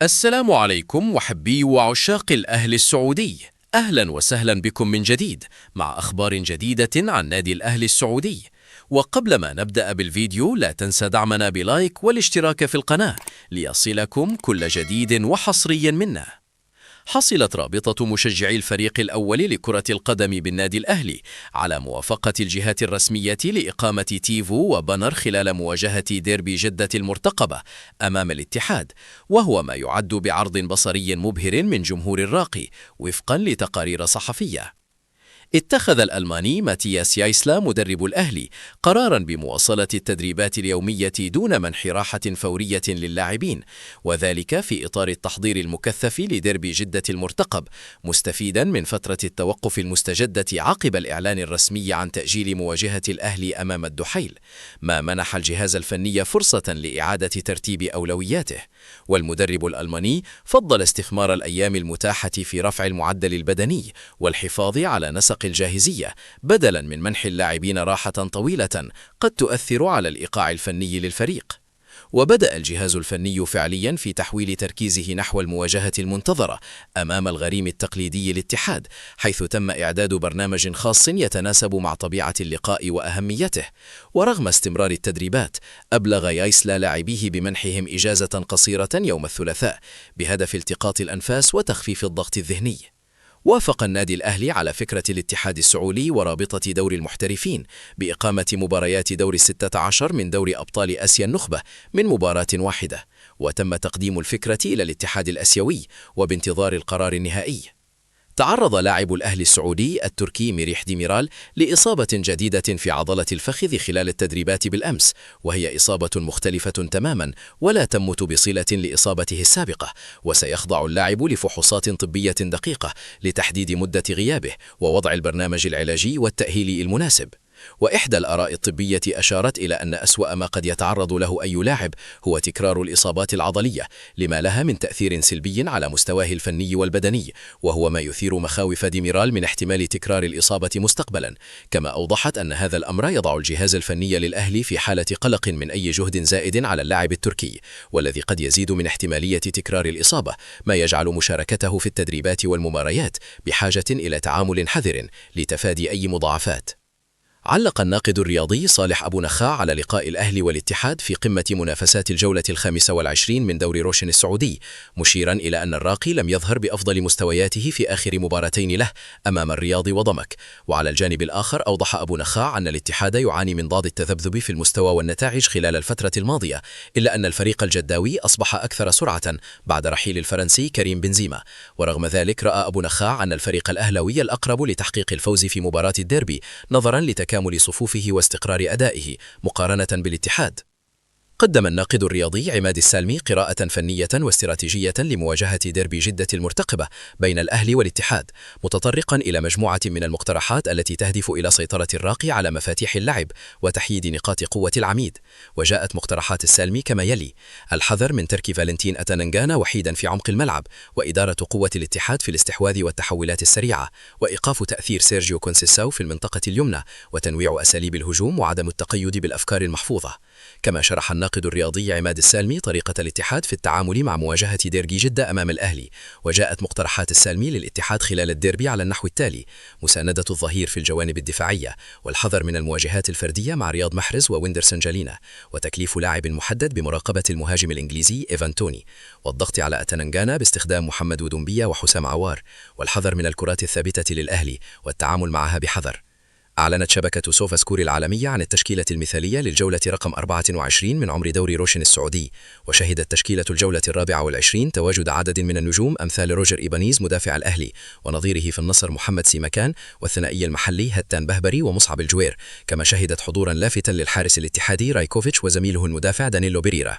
السلام عليكم محبي وعشاق الأهلي السعودي. أهلا وسهلا بكم من جديد مع أخبار جديدة عن نادي الأهلي السعودي. وقبل ما نبدأ بالفيديو لا تنسى دعمنا بلايك والاشتراك في القناة ليصلكم كل جديد وحصري منا. حصلت رابطة مشجعي الفريق الأول لكرة القدم بالنادي الأهلي على موافقة الجهات الرسمية لإقامة تيفو وبنر خلال مواجهة ديربي جدة المرتقبة أمام الاتحاد، وهو ما يعد بعرض بصري مبهر من جمهور الراقي وفقا لتقارير صحفية. اتخذ الألماني ماتياس يايسلا مدرب الأهلي قراراً بمواصلة التدريبات اليومية دون منح راحة فورية للاعبين، وذلك في إطار التحضير المكثف لديربي جدة المرتقب، مستفيداً من فترة التوقف المستجدة عقب الإعلان الرسمي عن تأجيل مواجهة الأهلي أمام الدحيل، ما منح الجهاز الفني فرصة لإعادة ترتيب أولوياته. والمدرب الألماني فضل استثمار الأيام المتاحة في رفع المعدل البدني والحفاظ على نسق الجاهزية بدلاً من منح اللاعبين راحة طويلة قد تؤثر على الإيقاع الفني للفريق. وبدأ الجهاز الفني فعلياً في تحويل تركيزه نحو المواجهة المنتظرة أمام الغريم التقليدي الاتحاد، حيث تم إعداد برنامج خاص يتناسب مع طبيعة اللقاء وأهميته. ورغم استمرار التدريبات، أبلغ يايسلا لاعبيه بمنحهم إجازة قصيرة يوم الثلاثاء بهدف التقاط الأنفاس وتخفيف الضغط الذهني. وافق النادي الأهلي على فكرة الاتحاد السعودي ورابطة دور المحترفين بإقامة مباريات دور 16 من دور أبطال آسيا النخبة من مباراة واحدة، وتم تقديم الفكرة إلى الاتحاد الآسيوي وبانتظار القرار النهائي. تعرض لاعب الأهلي السعودي التركي ميريح ديميرال لإصابة جديدة في عضلة الفخذ خلال التدريبات بالأمس، وهي إصابة مختلفة تماما ولا تمت بصلة لإصابته السابقة، وسيخضع اللاعب لفحوصات طبية دقيقة لتحديد مدة غيابه ووضع البرنامج العلاجي والتأهيلي المناسب. وإحدى الآراء الطبية أشارت إلى أن أسوأ ما قد يتعرض له أي لاعب هو تكرار الإصابات العضلية، لما لها من تأثير سلبي على مستواه الفني والبدني، وهو ما يثير مخاوف ديميرال من احتمال تكرار الإصابة مستقبلا. كما أوضحت أن هذا الأمر يضع الجهاز الفني للأهلي في حالة قلق من أي جهد زائد على اللاعب التركي، والذي قد يزيد من احتمالية تكرار الإصابة، ما يجعل مشاركته في التدريبات والمباريات بحاجة إلى تعامل حذر لتفادي أي مضاعفات. علق الناقد الرياضي صالح أبو نخاع على لقاء الأهلي والاتحاد في قمة منافسات الجولة 25 من دوري روشن السعودي، مشيرا إلى أن الراقي لم يظهر بأفضل مستوياته في آخر مباراتين له أمام الرياض وضمك. وعلى الجانب الآخر أوضح أبو نخاع أن الاتحاد يعاني من ضاد التذبذب في المستوى والنتائج خلال الفترة الماضية، إلا أن الفريق الجداوي أصبح أكثر سرعة بعد رحيل الفرنسي كريم بنزيما. ورغم ذلك رأى أبو نخاع أن الفريق الأهلاوي الأقرب لتحقيق الفوز في مباراة الديربي نظرا لتكامل صفوفه واستقرار أدائه مقارنة بالاتحاد. قدم الناقد الرياضي عماد السالمي قراءة فنية واستراتيجية لمواجهة ديربي جدة المرتقبة بين الأهلي والاتحاد، متطرقا إلى مجموعة من المقترحات التي تهدف إلى سيطرة الراقي على مفاتيح اللعب وتحييد نقاط قوة العميد. وجاءت مقترحات السالمي كما يلي: الحذر من ترك فالنتين أتاننغانا وحيدا في عمق الملعب، وإدارة قوة الاتحاد في الاستحواذ والتحولات السريعة، وإيقاف تأثير سيرجيو كونسيساو في المنطقة اليمنى، وتنويع أساليب الهجوم وعدم التقيد بالأفكار المحفوظة. كما شرح الناقد الرياضي عماد السالمي طريقة الاتحاد في التعامل مع مواجهة ديربي جدة أمام الأهلي. وجاءت مقترحات السالمي للاتحاد خلال الديربي على النحو التالي: مساندة الظهير في الجوانب الدفاعية، والحذر من المواجهات الفردية مع رياض محرز وويندرسون جالينا، وتكليف لاعب محدد بمراقبة المهاجم الإنجليزي إيفان توني، والضغط على أتاننغانا باستخدام محمد ودومبيا وحسام عوار، والحذر من الكرات الثابتة للأهلي والتعامل معها بحذر. أعلنت شبكة سوفا سكور العالمية عن التشكيلة المثالية للجولة رقم 24 من عمر دوري روشن السعودي، وشهدت تشكيلة الجولة 24 تواجد عدد من النجوم أمثال روجر إيبانيز مدافع الأهلي، ونظيره في النصر محمد سيمكان، والثنائي المحلي هتان بهبري ومصعب الجوير، كما شهدت حضورا لافتا للحارس الاتحادي رايكوفيتش وزميله المدافع دانيلو بيريرا.